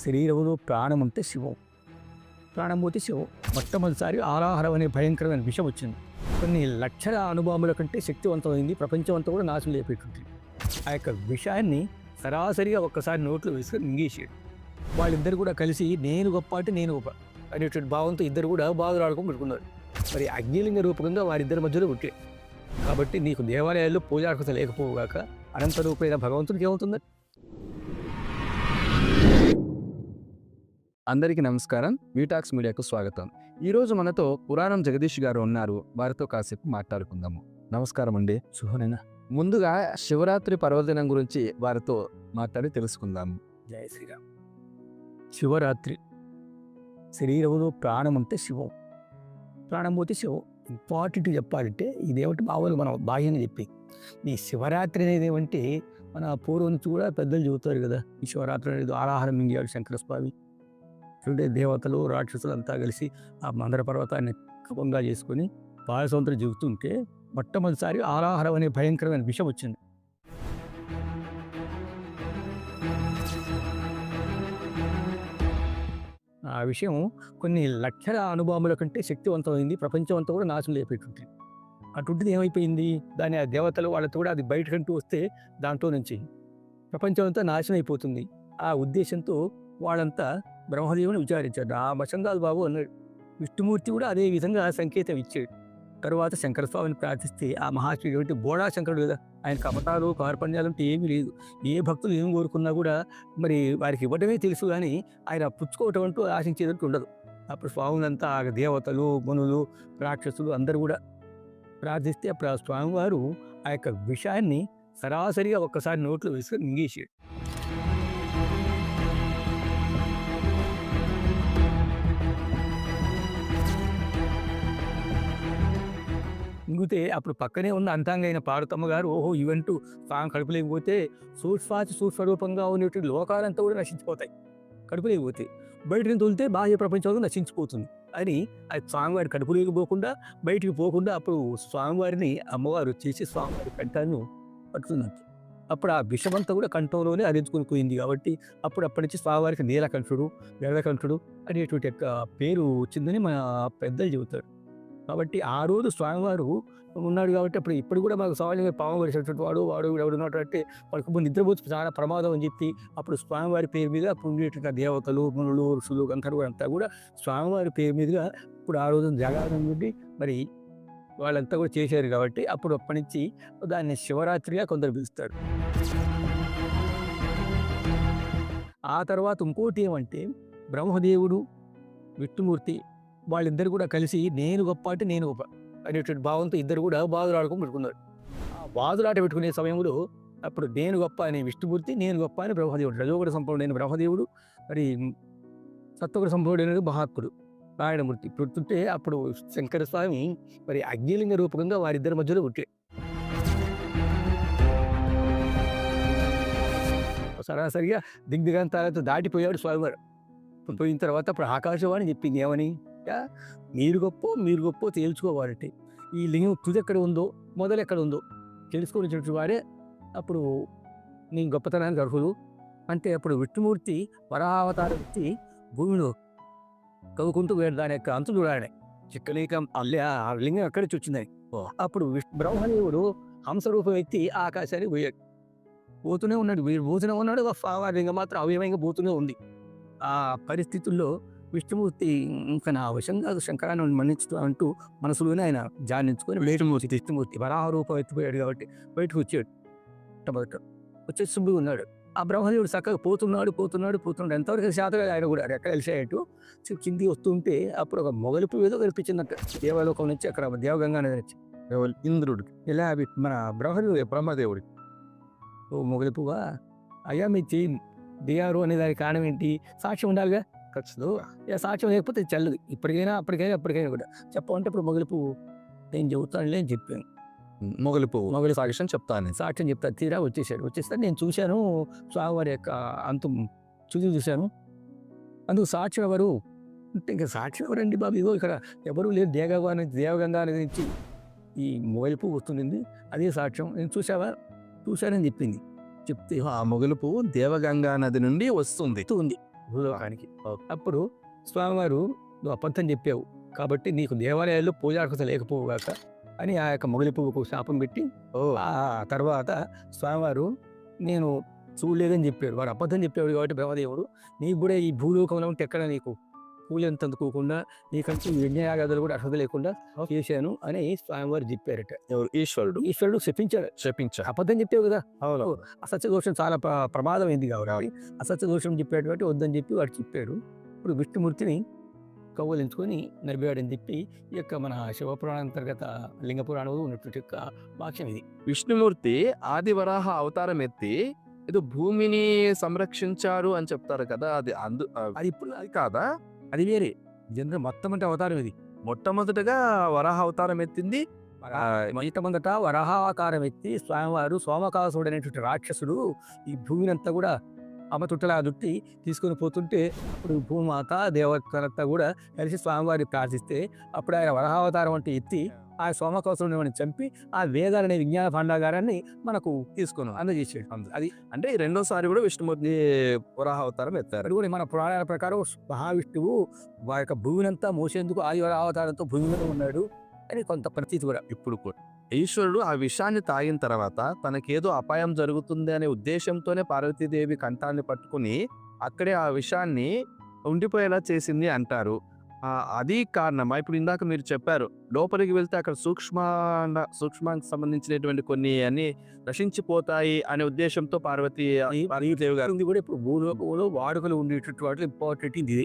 శరీరంలో ప్రాణం ఉంటే శివం, ప్రాణం పోతే శివం. మొట్టమొదటిసారి ఆలాహరం అనే భయంకరమైన విషయం వచ్చింది. కొన్ని లక్షల అనుభవముల కంటే శక్తివంతమైంది, ప్రపంచం అంతా కూడా నాశనం లేపేటువంటి ఆ యొక్క విషయాన్ని సరాసరిగా ఒక్కసారి నోట్లో వేసుకొని మింగేసాడు. వాళ్ళిద్దరు కూడా కలిసి నేను గొప్ప అంటే నేను గొప్ప అనేటువంటి భావంతో ఇద్దరు కూడా బాధలాడుకొని పెట్టుకున్నారు. మరి అగ్నిలింగ రూపకంగా వారిద్దరి మధ్యలో పుట్టాయి. కాబట్టి నీకు దేవాలయాల్లో పూజార్హత లేకపోగాక అనంత రూపమైన భగవంతుడికి ఏమవుతుంది? అందరికీ నమస్కారం. వీటాక్స్ మీడియాకు స్వాగతం. ఈరోజు మనతో పురాణం జగదీష్ గారు ఉన్నారు. వారితో కాసేపు మాట్లాడుకుందాము. నమస్కారం అండి. శుభనైనా. ముందుగా శివరాత్రి పర్వదినం గురించి వారితో మాట్లాడి తెలుసుకుందాము. జయ శ్రీరామ్. శివరాత్రి శరీరంలో ప్రాణం ఉంటే శివం, ప్రాణం పోతే శివం. ఇంపార్టెంట్ చెప్పాలంటే ఇదేమిటి మామూలు మనం బాహ్యంగా చెప్పి ఈ శివరాత్రి అనేది ఏమంటే మన పూర్వం నుంచి కూడా పెద్దలు చెబుతారు కదా. ఈ శివరాత్రి అనేది ఆలాహరం మింగాడు శంకరస్వామి. అంటే దేవతలు రాక్షసులు అంతా కలిసి ఆ మందర పర్వతాన్ని కపంగా చేసుకొని పాయసంతో చెబుతుంటే మొట్టమొదటిసారి ఆలాహరం అనే భయంకరమైన విషయం వచ్చింది. ఆ విషయం కొన్ని లక్షల అనుభవముల కంటే శక్తివంతమైంది, ప్రపంచం అంతా కూడా నాశనం లేపేటువంటి అటువంటిది ఏమైపోయింది. దాని ఆ దేవతలు వాళ్ళతో కూడా అది బయటకంటూ వస్తే దాంట్లో నుంచి ప్రపంచం అంతా నాశనం అయిపోతుంది. ఆ ఉద్దేశంతో వాళ్ళంతా బ్రహ్మదేవుని విచారించాడు. ఆ మచంగాలు బాబు అన్నాడు. విష్ణుమూర్తి కూడా అదే విధంగా సంకేతం ఇచ్చాడు. తరువాత శంకరస్వామిని ప్రార్థిస్తే ఆ మహాశివుడు అంటే బోడా శంకరుడు కదా, ఆయన కపటాలు కార్పణ్యాలు అంటే ఏమీ లేదు. ఏ భక్తులు ఏం కోరుకున్నా కూడా మరి వారికి ఇవ్వడమే తెలుసు, కానీ ఆయన పుచ్చుకోవటం అంటూ ఆశించేటట్టు ఉండదు. అప్పుడు స్వాములంతా ఆ దేవతలు మునులు రాక్షసులు అందరూ కూడా ప్రార్థిస్తే అప్పుడు ఆ స్వామివారు ఆ యొక్క విషయాన్ని సరాసరిగా ఒక్కసారి నోట్లో వేసుకొని మింగేసాడు. మింగితే అప్పుడు పక్కనే ఉన్న అంతాంగ అయిన పార్వతమ్మ గారు ఓహో ఇవంటూ స్వామి కడుపు లేకపోతే సూక్ష్మాతి సూక్ష్మరూపంగా ఉన్నటువంటి లోకాలంతా కూడా నశించిపోతాయి. కడుపు లేకపోతే బయటని తోలితే బాహ్య ప్రపంచంలో నశించిపోతుంది అని అది స్వామివారి కడుపు లేకపోకుండా బయటికి పోకుండా అప్పుడు స్వామివారిని అమ్మవారు చేసి స్వామివారి కంఠాన్ని పట్టుతున్నట్టు. అప్పుడు ఆ విషమంతా కూడా కంఠంలోనే అరించుకొని పోయింది. కాబట్టి అప్పటి నుంచి స్వామివారికి నీలకంఠుడు గరుడకంఠుడు అనేటువంటి యొక్క పేరు వచ్చిందని మన పెద్దలు చెబుతారు. కాబట్టి ఆ రోజు స్వామివారు ఉన్నాడు కాబట్టి అప్పుడు ఇప్పుడు కూడా మాకు సమాజంగా పాము కలిసినటువంటి వాడు ఎవడున్నాడు అంటే వాళ్ళకి నిద్రపోతే చాలా ప్రమాదం అని చెప్పి అప్పుడు స్వామివారి పేరు మీద అప్పుడు ఉండేటువంటి దేవతలు మునులు ఋషులు అంతా కూడా స్వామివారి పేరు మీదుగా ఇప్పుడు ఆ రోజు జాగారం నుండి మరి వాళ్ళంతా కూడా చేశారు. కాబట్టి అప్పుడు అప్పటి నుంచి దాన్ని శివరాత్రిగా కొందరు పిలుస్తారు. ఆ తర్వాత ఇంకోటి ఏమంటే బ్రహ్మదేవుడు విష్ణుమూర్తి వాళ్ళిద్దరు కూడా కలిసి నేను గొప్ప అంటే నేను గొప్ప అనేటువంటి భావంతో ఇద్దరు కూడా బాధలాడుకొని పెట్టుకున్నారు. ఆ బాధలాట పెట్టుకునే సమయంలో అప్పుడు నేను గొప్ప అనే విష్ణుమూర్తి, నేను గొప్ప అని బ్రహ్మదేవుడు, రజోగుణ సంపన్నుడైన బ్రహ్మదేవుడు, మరి సత్వగుణ సంపన్నుడైన మహాత్ముడు నారాయణమూర్తి పుట్టుంటే అప్పుడు శంకరస్వామి మరి అగ్నిలింగ రూపకంగా వారిద్దరి మధ్యలో పుట్టే సరాసరిగా దిగ్దిగంతాలతో దాటిపోయాడు స్వామివారు. పోయిన తర్వాత అప్పుడు ఆకాశవాణి చెప్పింది ఏమని, మీరు గొప్ప తేల్చుకోవాలంటే ఈ లింగం తుది ఎక్కడ ఉందో మొదలు ఎక్కడ ఉందో తెలుసుకునేటువంటి వారే అప్పుడు నీ గొప్పతనానికి అర్హులు. అంటే అప్పుడు విష్ణుమూర్తి వరావతారం ఎత్తి భూమిలో కవ్వుకుంటూ వేరు దాని యొక్క అంతు చూడాలి చిక్కలేకం అల్లే ఆ లింగం ఎక్కడి నుంచి వచ్చిందని. అప్పుడు బ్రహ్మదేవుడు హంసరూపం ఎత్తి ఆకాశానికి పోయాడు. పోతూనే ఉన్నాడు, వీడు పోతూనే ఉన్నాడు, ఆ లింగం మాత్రం అవయవంగా పోతూనే ఉంది. ఆ పరిస్థితుల్లో విష్ణుమూర్తి ఇంకా నా వశం కాదు శంకరాన్ని మన్నించడం అంటూ మనసులోనే ఆయన జానించుకొని విష్ణుమూర్తి వరాహ రూపం ఎత్తిపోయాడు కాబట్టి బయటకు వచ్చాడు. వచ్చేసి సుబ్బి ఉన్నాడు. ఆ బ్రహ్మదేవుడు చక్కగా పోతున్నాడు ఎంతవరకు శాతగా ఆయన కూడా ఎక్కడ వెళ్ళేటట్టు కింది వస్తుంటే అప్పుడు ఒక మొగలిపు ఏదో కనిపించిందంట దేవలోకం నుంచి, అక్కడ దేవగంగా నది నుంచి ఇంద్రుడికి ఇలా మన బ్రహ్మదేవుడికి ఓ మొగలిపుగా అయ్యా మీ చేయి దిగారు అనే దానికి కారణం ఏంటి, సాక్ష్యం ఉండాలిగా ఖర్చులు. ఇక సాక్ష్యం లేకపోతే చల్లదు. ఇప్పటికైనా కూడా చెప్పమంటే ఇప్పుడు మొగలిపు నేను చెబుతానులే అని చెప్పాను. మొగలి సాక్ష్యం చెప్తా తీరా వచ్చేస్తే నేను చూశాను స్వామివారి యొక్క అంతం చూశాను. అందుకు సాక్ష్యం ఎవరు అంటే ఇంకా సాక్ష్యం ఎవరండి బాబు, ఇగో ఇక్కడ ఎవరు లేదు, దేవగంగా అనేది నుంచి ఈ మొగలిపు వస్తుంది, అదే సాక్ష్యం, నేను చూశానని చెప్పింది. చెప్తే ఆ మొగలుపు దేవగంగా నది నుండి వస్తుంది. భూలోకానికి. అప్పుడు స్వామివారు నువ్వు అబద్ధం చెప్పావు కాబట్టి నీకు దేవాలయాల్లో పూజార్హత లేకపోవుగాక అని ఆ యొక్క మొగలి పువ్వుకు శాపం పెట్టి ఆ తర్వాత స్వామివారు నేను చూడలేదని చెప్పాడు. వాడు అబద్ధం చెప్పాడు కాబట్టి బ్రహ్మదేవుడు నీకు కూడా ఈ భూలోకంలో ఉంటే ఎక్కడ నీకు పూజంత అందుకోకుండా నీకంటూ యజ్ఞయాగాదులు కూడా అర్హత లేకుండా చేశాను అని స్వామివారు చెప్పారట. ఎవరు? ఈశ్వరుడు. ఈశ్వరుడు చెప్పించాడు. చెప్పించారు. అబద్ధం చెప్పావు కదా, అవును. అసత్య దోషం చాలా ప్రమాదమైంది కాబట్టి అసత్య దోషం చెప్పాడు కాబట్టి వద్దని చెప్పి వాడు చెప్పాడు. ఇప్పుడు విష్ణుమూర్తిని కవ్వలించుకొని నడిపాడని చెప్పి ఈ యొక్క మన శివపురాణ అంతర్గత లింగ పురాణంలో ఉన్నటువంటి యొక్క వాక్యం ఇది. విష్ణుమూర్తి ఆది వరాహ అవతారం ఎత్తి ఏదో భూమిని సంరక్షించారు అని చెప్తారు కదా, అది అది ఇప్పుడు అది కాదా? అది వేరే జనరల్ మొత్తం అంటే అవతారం ఇది. మొట్టమొదటగా వరాహ అవతారం ఎత్తింది మొట్టమొదట వరాహాకారం ఎత్తి స్వామివారు సోమకాసుడు అనేటువంటి రాక్షసుడు ఈ భూమినంతా కూడా అమతుట్టలా దుట్టి తీసుకొని పోతుంటే అప్పుడు భూమాత దేవతలంతా కూడా కలిసి స్వామివారిని ప్రార్థిస్తే అప్పుడు ఆయన వరాహావతారం అంటే ఎత్తి ఆ సోమకాసుడిని చంపి ఆ వేదాలనే విజ్ఞాన భాండాగారాన్ని మనకు తీసుకున్నాం అందజేసాడు. అది అంటే రెండోసారి కూడా విష్ణుమూర్తి వరాహ అవతారం ఎత్తారు. అది కూడా మన పురాణాల ప్రకారం మహావిష్ణువు ఆ యొక్క భూమినంతా మోసేందుకు ఆది వరాహావతారంతో భూమి మీద ఉన్నాడు అని కొంత ప్రతీతి కూడా. ఇప్పుడు కూడా ఈశ్వరుడు ఆ విషాన్ని తాగిన తర్వాత తనకేదో అపాయం జరుగుతుంది అనే ఉద్దేశంతోనే పార్వతీదేవి కంఠాన్ని పట్టుకుని అక్కడే ఆ విషాన్ని ఉండిపోయేలా చేసింది అంటారు. అది కారణమా? ఇప్పుడు ఇందాక మీరు చెప్పారు లోపలికి వెళ్తే అక్కడ సూక్ష్మానికి సంబంధించినటువంటి కొన్ని అన్ని నశించిపోతాయి అనే ఉద్దేశంతో పార్వతీదేవి గారు కూడా ఇప్పుడు భూలోకంలో వాడుకలు ఉండేటటువంటి వాటిలో ఇంపార్టెంట్ ఇది.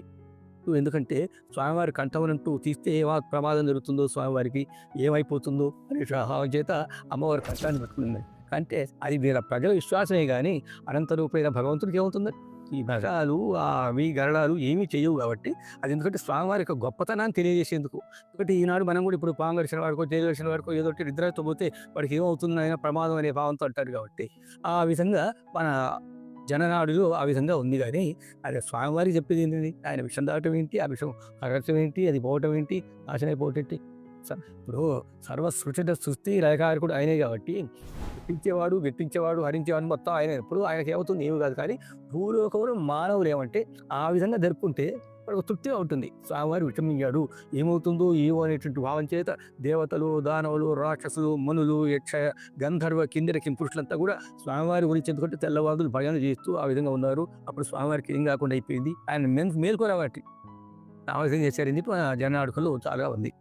ఎందుకంటే స్వామివారి కంఠమనంటూ తీస్తే ప్రమాదం జరుగుతుందో, స్వామివారికి ఏమైపోతుందో అనే భావం చేత అమ్మవారి కంఠాన్ని పట్టుకుంది. అంటే అది వీళ్ళ ప్రజల విశ్వాసమే కానీ అనంత రూపైన భగవంతుడికి ఏమవుతుంది? ఈ భగాలు అవి గరళాలు ఏమీ చేయవు కాబట్టి అది ఎందుకంటే స్వామివారి యొక్క గొప్పతనాన్ని తెలియజేసేందుకు. ఎందుకంటే ఈనాడు మనం కూడా ఇప్పుడు పాము గడిచిన వాడికో జైలు గడిచిన వాడికో ఏదో ఒకటి నిద్రతో పోతే వాడికి ఏమవుతుంది అయినా ప్రమాదం అనే భావంతో అంటారు కాబట్టి ఆ విధంగా మన జననాడులో ఆ విధంగా ఉంది. కానీ అది స్వామివారికి చెప్పేది ఏంటండి? ఆయన విషం దాటం ఏంటి, ఆ విషం అగర్చం ఏంటి, అది పోవటం ఏంటి, నాశనం అయిపోవటం. ఇప్పుడు సృష్టి లయకారకుడు ఆయనే కాబట్టి పుట్టించేవాడు, వెట్టించేవాడు, హరించేవాడు మొత్తం ఆయన. ఇప్పుడు ఆయనకి ఏమవుతుంది ఏమి కాదు. కానీ భూలోకంలో మానవులు ఏమంటే ఆ విధంగా జరుపుకుంటే మనకు తృప్తిగా ఉంటుంది. స్వామివారి విషమించాడు ఏమవుతుందో ఏమో అనేటువంటి భావం చేత దేవతలు, దానవులు, రాక్షసులు, మనులు, యక్ష, గంధర్వ, కిందర కింపురుషులంతా కూడా స్వామివారి గురించి ఎందుకంటే తెల్లవారులు భజన చేస్తూ ఆ విధంగా ఉన్నారు. అప్పుడు స్వామివారికి ఏం కాకుండా అయిపోయింది. ఆయన మేల్కొనబట్టి ఆ విధంగా చేశారని జనాడుకలో చాలా ఉంది.